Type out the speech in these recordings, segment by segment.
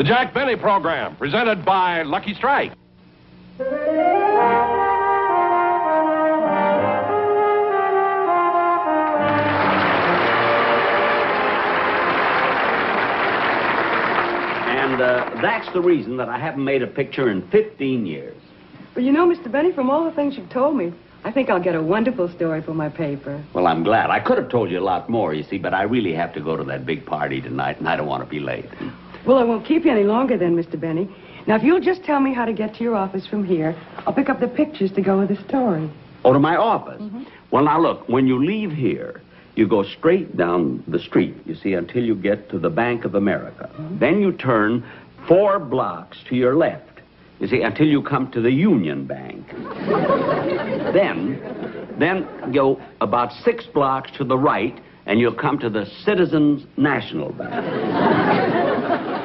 The Jack Benny Program, presented by Lucky Strike. And that's the reason that I haven't made a picture in 15 years. Well, you know, Mr. Benny, from all the things you've told me, I think I'll get a wonderful story for my paper. Well, I'm glad. I could have told you a lot more, you see, but I really have to go to that big party tonight, and I don't want to be late. Well, I won't keep you any longer then, Mr. Benny. Now, if you'll just tell me how to get to your office from here, I'll pick up the pictures to go with the story. Oh, to my office? Mm-hmm. Well, now, look, when you leave here, you go straight down the street, you see, until you get to the Bank of America. Mm-hmm. Then you turn 4 blocks to your left, you see, until you come to the Union Bank. Then go about 6 blocks to the right, and you'll come to the Citizens National Bank.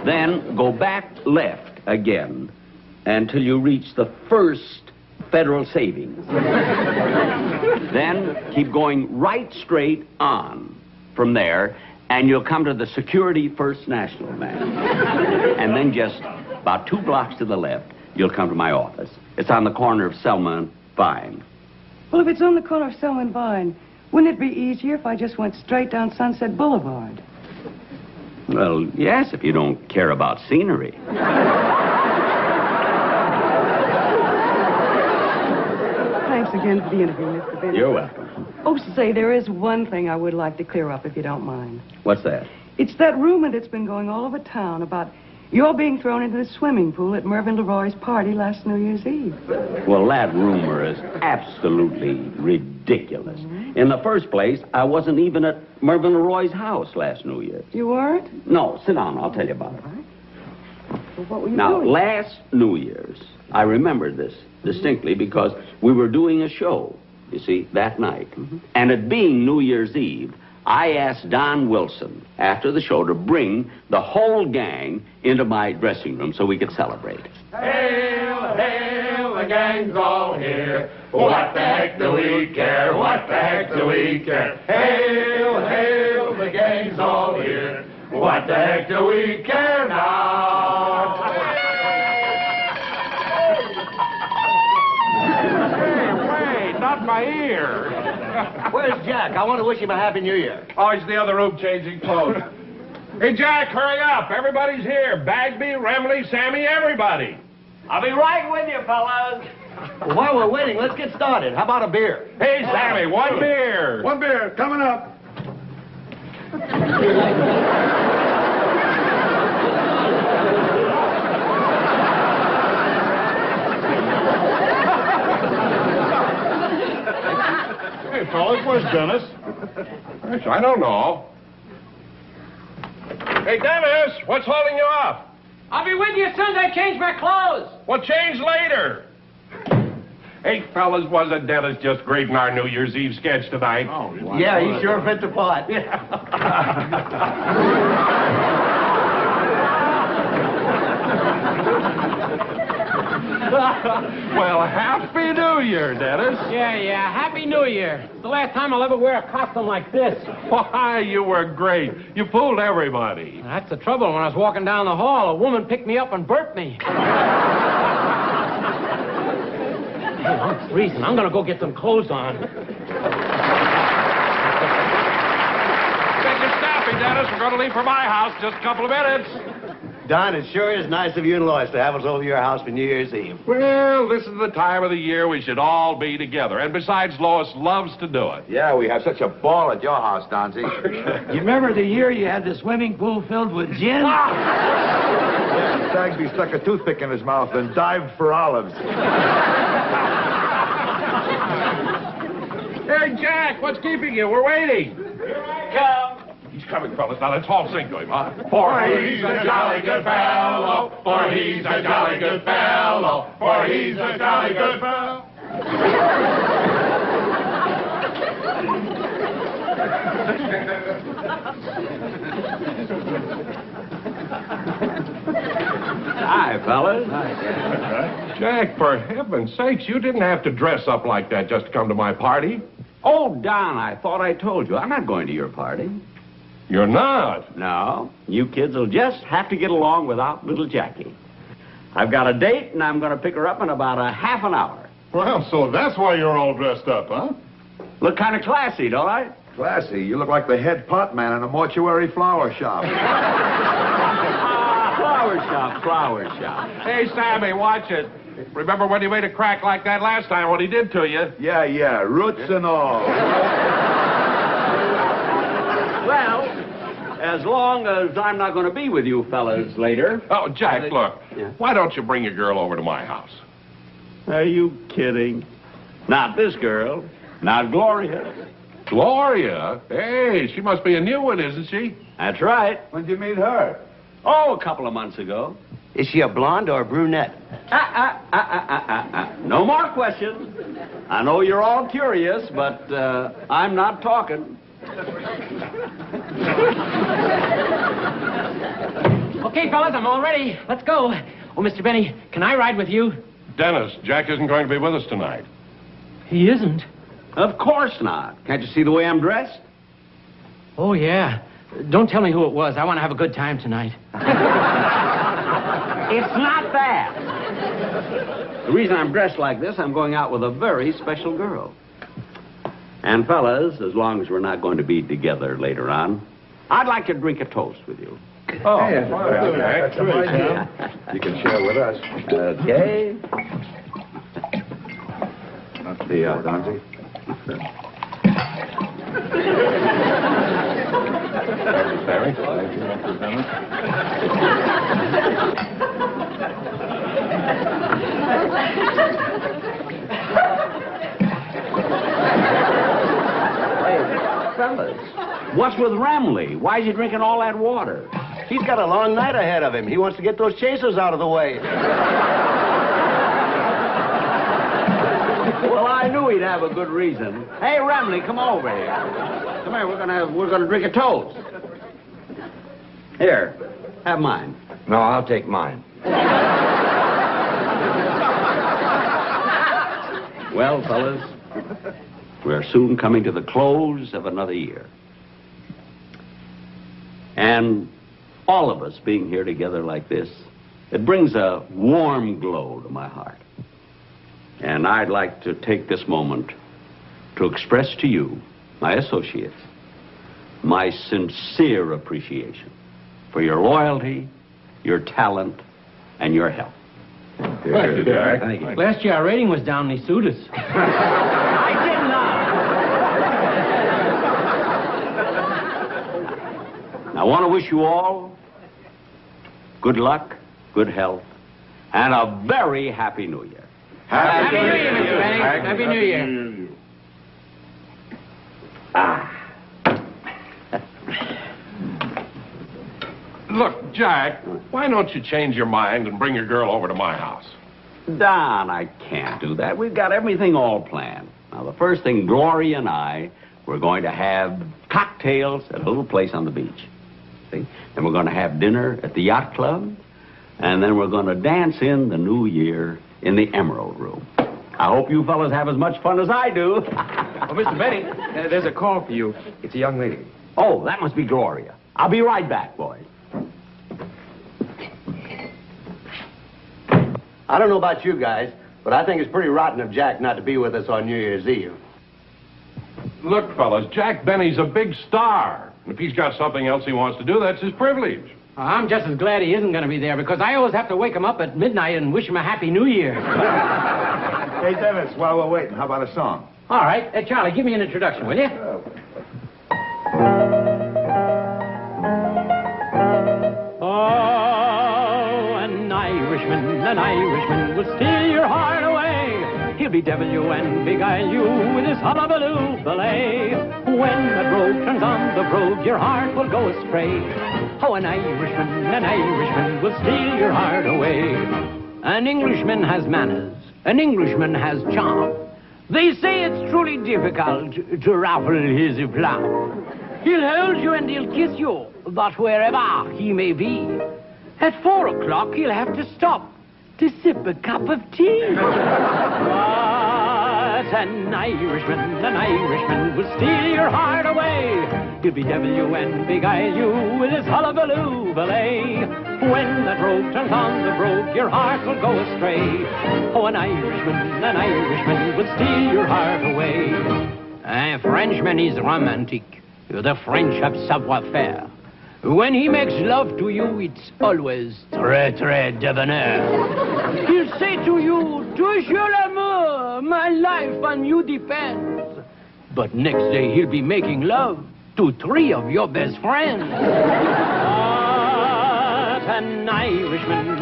Then go back left again until you reach the First Federal Savings. Then keep going right straight on from there, and you'll come to the Security First National Bank. And then just about 2 blocks to the left, you'll come to my office. It's on the corner of Selma and Vine. Well, if it's on the corner of Selma and Vine, wouldn't it be easier if I just went straight down Sunset Boulevard? Well, yes, if you don't care about scenery. Thanks again for the interview, Mr. Benny. You're welcome. Oh, say, there is one thing I would like to clear up, if you don't mind. What's that? It's that rumor that's been going all over town about your being thrown into the swimming pool at Mervyn LeRoy's party last New Year's Eve. Well, that rumor is absolutely ridiculous. Mm-hmm. In the first place, I wasn't even at Mervyn LeRoy's house last New Year. You weren't? No, sit down. I'll tell you about it. Well, what were you Now, doing? last New Year's, I remember this distinctly because we were doing a show, you see, that night. Mm-hmm. And it being New Year's Eve, I asked Don Wilson after the show to bring the whole gang into my dressing room so we could celebrate. Hail, hail, the gang's all here. What the heck do we care? What the heck do we care? Hail, hail, the gang's all here. What the heck do we care now? Hey, wait, not my ear. Where's Jack? I want to wish him a Happy New Year. Oh, he's in the other room changing clothes. Hey, Jack, hurry up. Everybody's here. Bagby, Remley, Sammy, everybody. I'll be right with you, fellas. Well, while we're waiting, let's get started. How about a beer? Hey, Sammy, 1 beer. One beer, coming up. Hey, fellas, where's Dennis? Gosh, I don't know. Hey, Dennis, what's holding you up? I'll be with you as soon as I change my clothes. Well, change later. Hey, fellas, wasn't Dennis just great in our New Year's Eve sketch tonight? Oh, yeah, he sure fit the part. Well, Happy New Year, Dennis. Yeah, Happy New Year. It's the last time I'll ever wear a costume like this. Why, you were great. You fooled everybody. That's the trouble. When I was walking down the hall, a woman picked me up and burped me. Hey, I'm freezing. I'm going to go get some clothes on. Get your staffing, Dennis. We're going to leave for my house in just a couple of minutes. Don, it sure is nice of you and Lois to have us over your house for New Year's Eve. Well, this is the time of the year we should all be together. And besides, Lois loves to do it. Yeah, we have such a ball at your house, Donzie. You remember the year you had the swimming pool filled with gin? Bagby stuck a toothpick in his mouth and dived for olives. Hey, Jack, what's keeping you? We're waiting. Here I come. He's coming, fellas. Now, let's all sing to him, huh? For he's a jolly good fellow. For he's a jolly good fellow. For he's a jolly good fellow. Hi, fellas. Jack, for heaven's sakes, you didn't have to dress up like that just to come to my party. Oh, Don, I thought I told you. I'm not going to your party. You're not? No, you kids will just have to get along without little Jackie. I've got a date, and I'm going to pick her up in about a half an hour. Well, so that's why you're all dressed up, huh? Look kind of classy, don't I? Classy. You look like the head pot man in a mortuary flower shop. Flower shop. Hey, Sammy, watch it. Remember when you made a crack like that last time, what he did to you? Yeah, roots and all. Well, as long as I'm not going to be with you fellas later. Oh, Jack, look. Yeah. Why don't you bring your girl over to my house? Are you kidding? Not this girl. Not Gloria. Gloria? Hey, she must be a new one, isn't she? That's right. When did you meet her? Oh, a couple of months ago. Is she a blonde or a brunette? No more questions. I know you're all curious, but I'm not talking. Okay, fellas, I'm all ready. Let's go. Oh, Mr. Benny, can I ride with you? Dennis, Jack isn't going to be with us tonight. He isn't. Of course not. Can't you see the way I'm dressed? Oh, yeah. Don't tell me who it was. I want to have a good time tonight. It's not that. The reason I'm dressed like this, I'm going out with a very special girl. And fellas, as long as we're not going to be together later on, I'd like to drink a toast with you. Oh, Hey, okay. that's right. You can share with us. Okay. The Donzie. Sammy? Hey, fellas, what's with Ramley? Why is he drinking all that water? He's got a long night ahead of him. He wants to get those chasers out of the way. Well, I knew he'd have a good reason. Hey, Ramley, come over here. Come here, we're gonna drink a toast. Here, have mine. No, I'll take mine. Well, fellas, we're soon coming to the close of another year. And all of us being here together like this, it brings a warm glow to my heart. And I'd like to take this moment to express to you, my associates, my sincere appreciation for your loyalty, your talent, and your help. Thank you, Jack. Thank you. Last year, our rating was down, and he sued us. I did not. I want to wish you all good luck, good health, and a very happy New Year. Happy New Year, Mr. Benny. Happy New Year. Look, Jack, why don't you change your mind and bring your girl over to my house? Don, I can't do that. We've got everything all planned. Now, the first thing, Gloria and I, we're going to have cocktails at a little place on the beach. See? Then we're going to have dinner at the yacht club. And then we're going to dance in the new year in the Emerald Room. I hope you fellas have as much fun as I do. Oh, Mr. Benny, there's a call for you. It's a young lady. Oh, that must be Gloria. I'll be right back, boys. I don't know about you guys, but I think it's pretty rotten of Jack not to be with us on New Year's Eve. Look, fellas, Jack Benny's a big star. If he's got something else he wants to do, that's his privilege. I'm just as glad he isn't going to be there, because I always have to wake him up at midnight and wish him a Happy New Year. Hey, Dennis, while we're waiting, how about a song? All right. Charlie, give me an introduction, will you? Oh, an Irishman will steal your heart away. He'll bedevil you and beguile you with his hullabaloo ballet. When the brogue turns on the brogue, your heart will go astray. Oh, an Irishman will steal your heart away. An Englishman has manners, an Englishman has charm. They say it's truly difficult to ruffle his eplau. He'll hold you and he'll kiss you, but wherever he may be, at 4 o'clock he'll have to stop to sip a cup of tea. But an Irishman will steal your heart away. He'll bedevil you and beguile you with his hullabaloo ballet. When that rogue turns on the brogue, your heart will go astray. Oh, an Irishman would steal your heart away. A Frenchman is romantic. The French have savoir-faire. When he makes love to you, it's always très, très debonair. He'll say to you, toujours l'amour, my life on you depends. But next day he'll be making love to 3 of your best friends. But an Irishman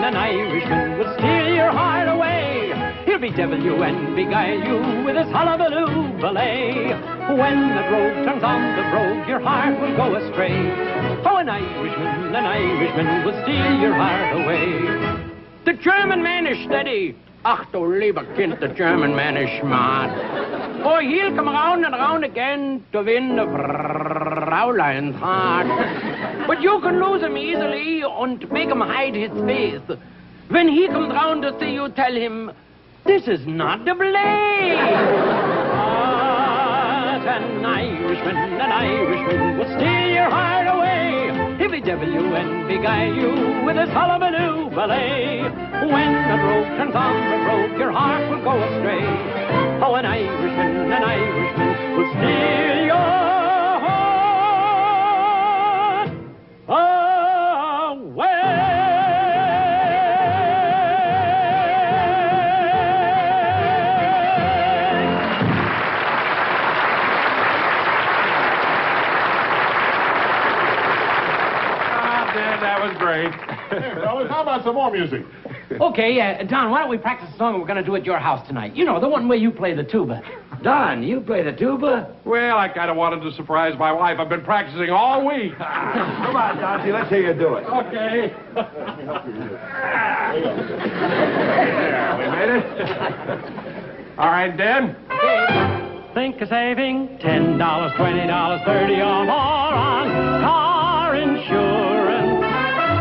will steal your heart away. He'll bedevil you and beguile you with his hullabaloo ballet. When the rogue turns on the brogue, your heart will go astray. Oh, an Irishman will steal your heart away. The German man is steady. Ach, du lieber Kind, the German man is smart. Oh, he'll come round and round again to win the Fräulein's heart. But you can lose him easily and make him hide his face. When he comes round to see you, tell him, this is not the blade. But an Irishman will steal your heart away. He'll bedevil you and beguile you with his hullabaloo ballet. When the rogue turns on the brogue, your heart will go astray. Oh, an Irishman will steal your heart away. That was great. Hey, fellas, how about some more music? Okay, Don, why don't we practice a song we're going to do at your house tonight? You know, the one where you play the tuba. Don, you play the tuba? Well, I kind of wanted to surprise my wife. I've been practicing all week. Come on, Dante, let's hear you do it. Okay. Yeah, we made it. All right, Dan. Think of saving $10, $20, $30 or more on car insurance.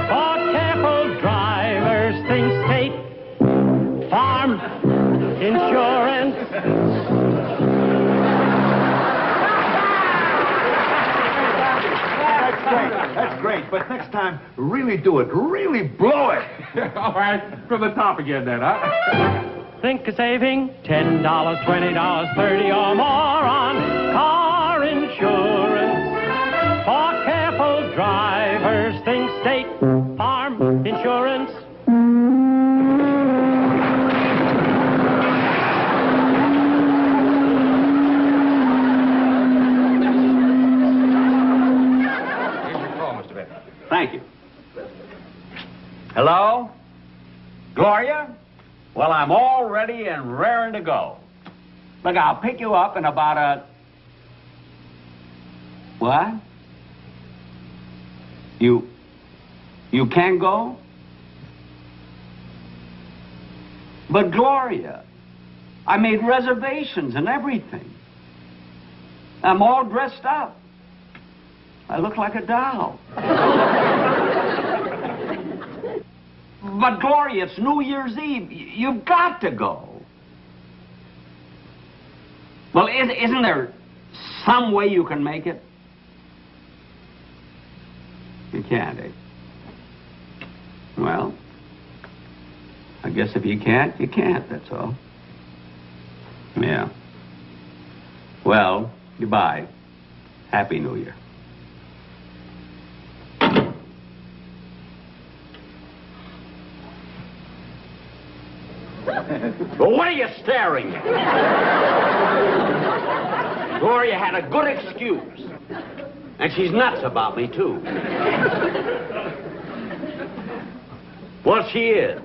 For careful drivers, think state farm insurance. That's great, but next time, really do it. Really blow it. All right, from the top again, then, huh? Think of saving $10, $20, $30 or more on car insurance. For careful drivers, think state farm insurance. Here's your call, Mr. Benton. Thank you. Hello? Gloria? Well, I'm all ready and raring to go. Look, I'll pick you up in about a... What? You can't go? But, Gloria, I made reservations and everything. I'm all dressed up. I look like a doll. But, Gloria, it's New Year's Eve. You've got to go. Well, isn't there some way you can make it? You can't, eh? Well, I guess if you can't, you can't, that's all. Yeah. Well, goodbye. Happy New Year. Well, what are you staring at? Gloria had a good excuse. And she's nuts about me, too. Well, she is.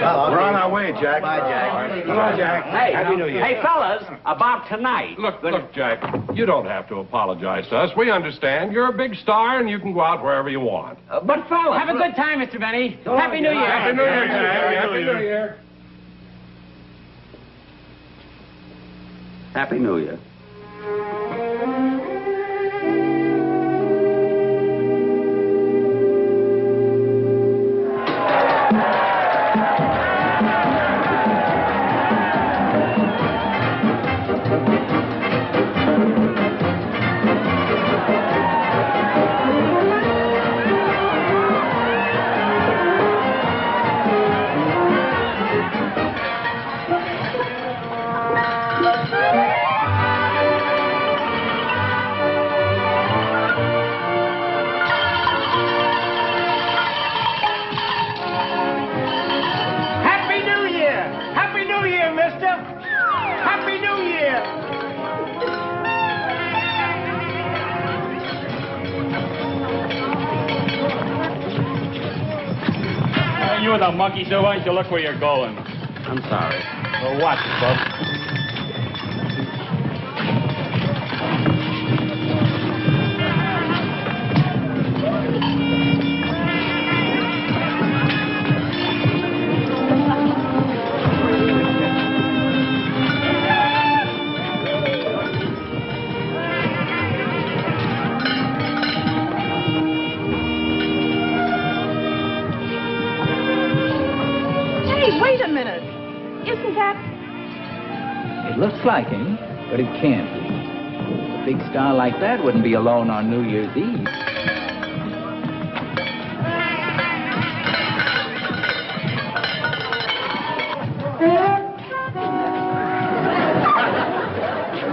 We're on our way, Jack. Bye, Jack. Come on, Jack. Hey, Happy New Year. Hey, fellas, about tonight. Look, Jack, you don't have to apologize to us. We understand. You're a big star, and you can go out wherever you want. But, fellas... Have a good time, Mr. Benny. Happy New Year. Happy New Year, Jack. Happy New Year. Happy New Year. mister. Happy New Year. You with a monkey, so why don't you look where you're going? I'm sorry. Well, watch it, bub. Wait a minute. Isn't that... It looks like him, but it can't be. A big star like that wouldn't be alone on New Year's Eve.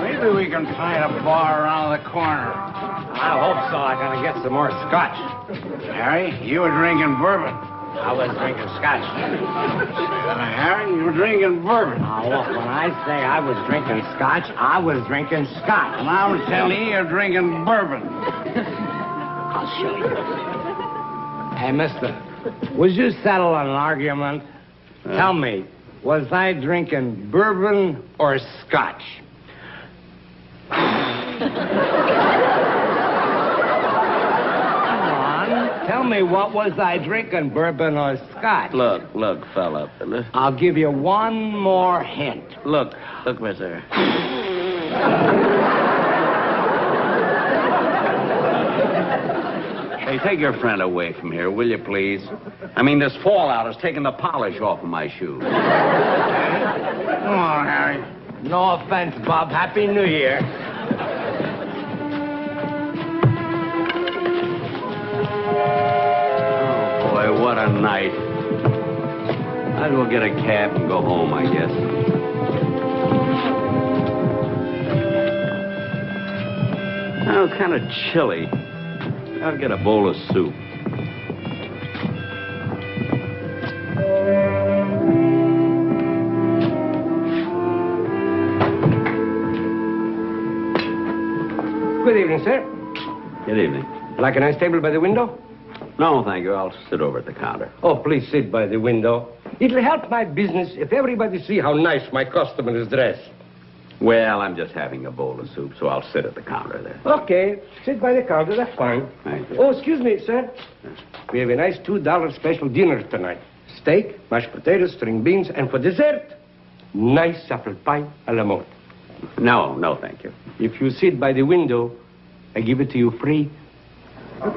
Maybe we can find a bar around the corner. I hope so. I gotta get some more scotch. Harry, you were drinking bourbon. I was drinking scotch. Harry, you were drinking bourbon. Now, look, when I say I was drinking scotch, I was drinking scotch. And I'm telling you, you're drinking bourbon. I'll show you. Hey, mister, would you settle an argument? Tell me, was I drinking bourbon or scotch? Tell me, what was I drinking, bourbon or scotch? Look, fella. I'll give you one more hint. Look, mister. Hey, take your friend away from here, will you, please? I mean, this fallout has taken the polish off of my shoes. Come on, Harry. No offense, Bob. Happy New Year. Boy, what a night. Might as well get a cab and go home, I guess. Oh, it's kind of chilly. I'll get a bowl of soup. Good evening, sir. Good evening. Like a nice table by the window? No, thank you. I'll sit over at the counter. Oh, please sit by the window. It'll help my business if everybody see how nice my customer is dressed. Well, I'm just having a bowl of soup, so I'll sit at the counter there. Okay, sit by the counter. That's fine. Thank you. Oh, excuse me, sir. We have a nice $2 special dinner tonight. Steak, mashed potatoes, string beans, and for dessert, nice apple pie a la mode. No, thank you. If you sit by the window, I give it to you free. No,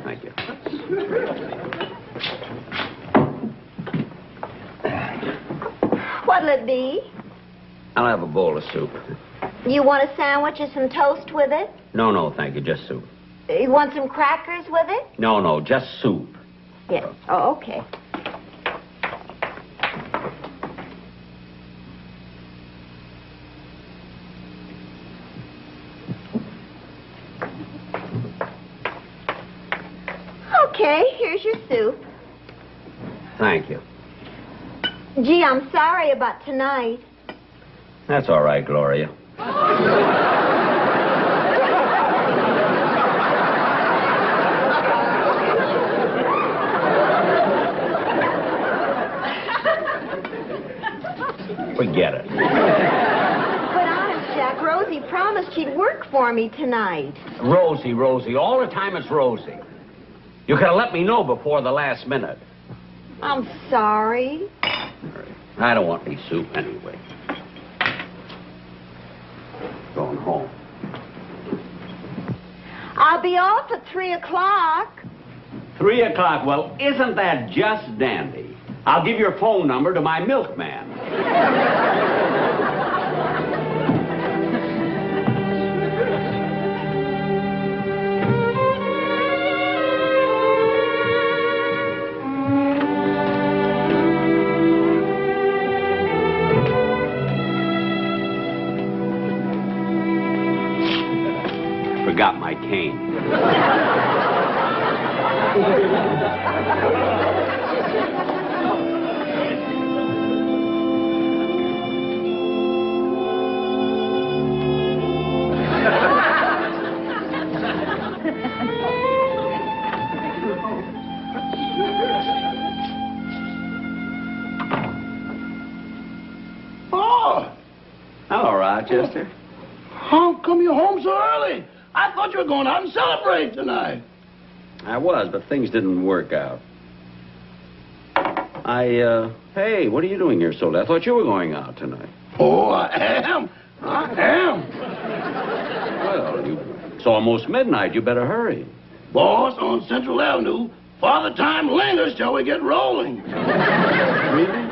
thank you. What'll it be? I'll have a bowl of soup. You want a sandwich or some toast with it? No, thank you. Just soup. You want some crackers with it? No, just soup. Yes. Oh, okay. Okay, here's your soup. Thank you. Gee, I'm sorry about tonight. That's all right, Gloria. Forget it. But honest, Jack, Rosie promised she'd work for me tonight. Rosie. All the time it's Rosie. You could have let me know before the last minute. I'm sorry. I don't want any soup anyway. Going home. I'll be off at 3 o'clock. 3 o'clock. Well, isn't that just dandy? I'll give your phone number to my milkman. Forgot my cane. Rochester? How come you're home so early? I thought you were going out and celebrate tonight. I was, but things didn't work out. Hey, what are you doing here so late? I thought you were going out tonight. Oh, I am. Well, it's almost midnight. You better hurry. Boss, on Central Avenue, Father Time lingers till we get rolling. Really?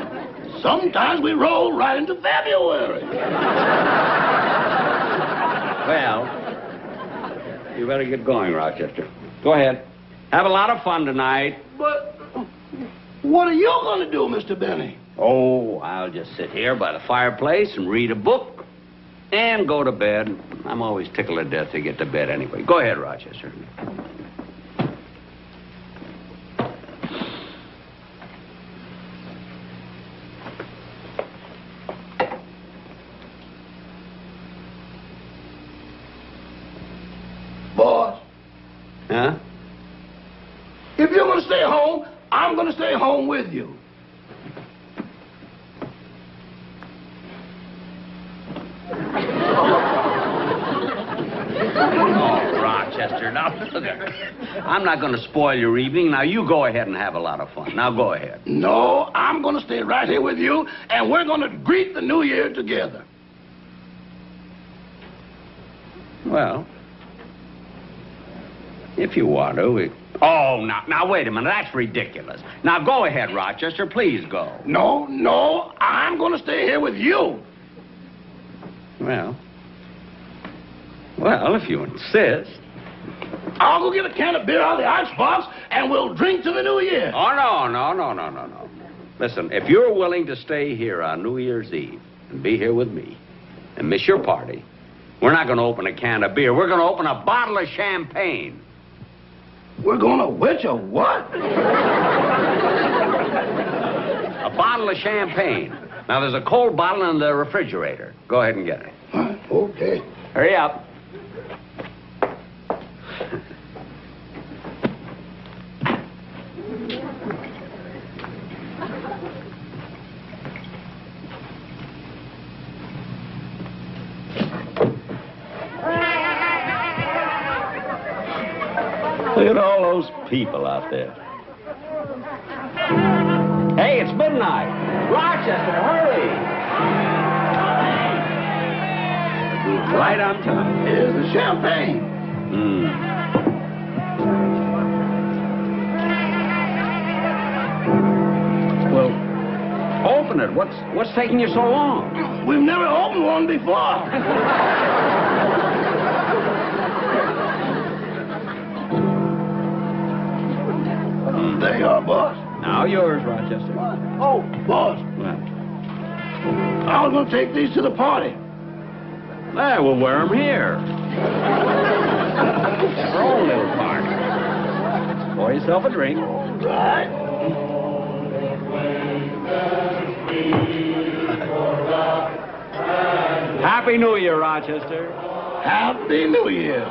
Sometimes we roll right into February. Well, you better get going, Rochester. Go ahead. Have a lot of fun tonight. But what are you going to do, Mr. Benny? Oh, I'll just sit here by the fireplace and read a book and go to bed. I'm always tickled to death to get to bed anyway. Go ahead, Rochester. Boss. Huh? If you're going to stay home, I'm going to stay home with you. Oh, Rochester, now look at I'm not going to spoil your evening. Now, you go ahead and have a lot of fun. Now, go ahead. No, I'm going to stay right here with you, and we're going to greet the new year together. Well, if you want to. Oh, now, wait a minute. That's ridiculous. Now, go ahead, Rochester. Please go. No, I'm going to stay here with you. Well, if you insist. I'll go get a can of beer out of the icebox, and we'll drink to the new year. Oh, no. Listen, if you're willing to stay here on New Year's Eve and be here with me and miss your party, we're not going to open a can of beer. We're going to open a bottle of champagne. We're going to which a what? A bottle of champagne. Now, there's a cold bottle in the refrigerator. Go ahead and get it. Okay. Hurry up. Look at all those people out there. Hey, it's midnight. Rochester, hurry. Right on time. Here's the champagne. Well, open it. What's taking you so long? We've never opened one before. There you are, boss. Now yours, Rochester. Oh, boss. Well, I was going to take these to the party. we'll wear them here. Our own little party. Pour yourself a drink. Right. Happy New Year, Rochester. Happy New Year.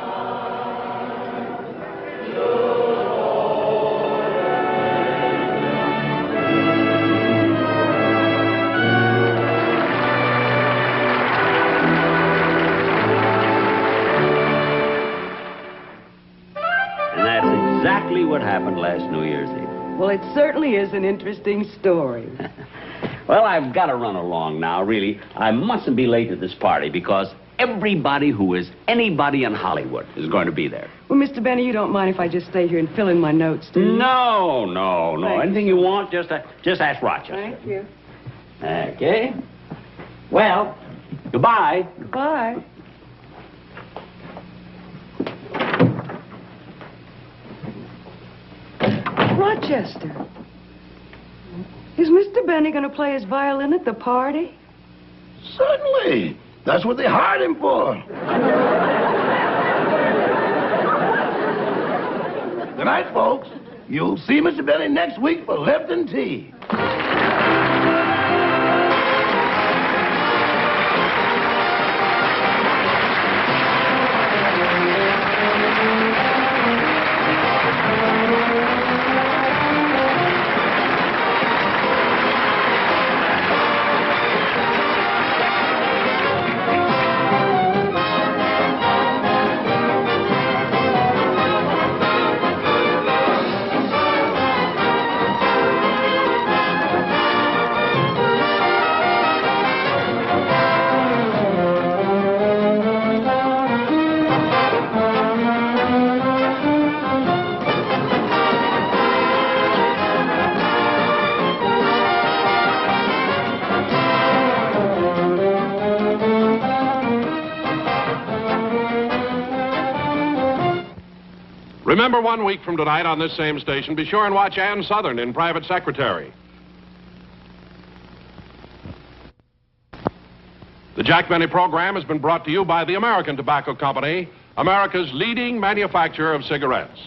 Exactly what happened last New Year's Eve. Well, it certainly is an interesting story. Well, I've got to run along now, really. I mustn't be late to this party because everybody who is anybody in Hollywood is going to be there. Well, Mr. Benny, you don't mind if I just stay here and fill in my notes, do you? No. Thanks. Anything you want, just ask Rochester. Thank you. Okay. Well, goodbye. Bye. Rochester, is Mr. Benny going to play his violin at the party? Certainly. That's what they hired him for. Good night, folks. You'll see Mr. Benny next week for Lipton tea. Remember, 1 week from tonight on this same station, be sure and watch Ann Southern in Private Secretary. The Jack Benny program has been brought to you by the American Tobacco Company, America's leading manufacturer of cigarettes.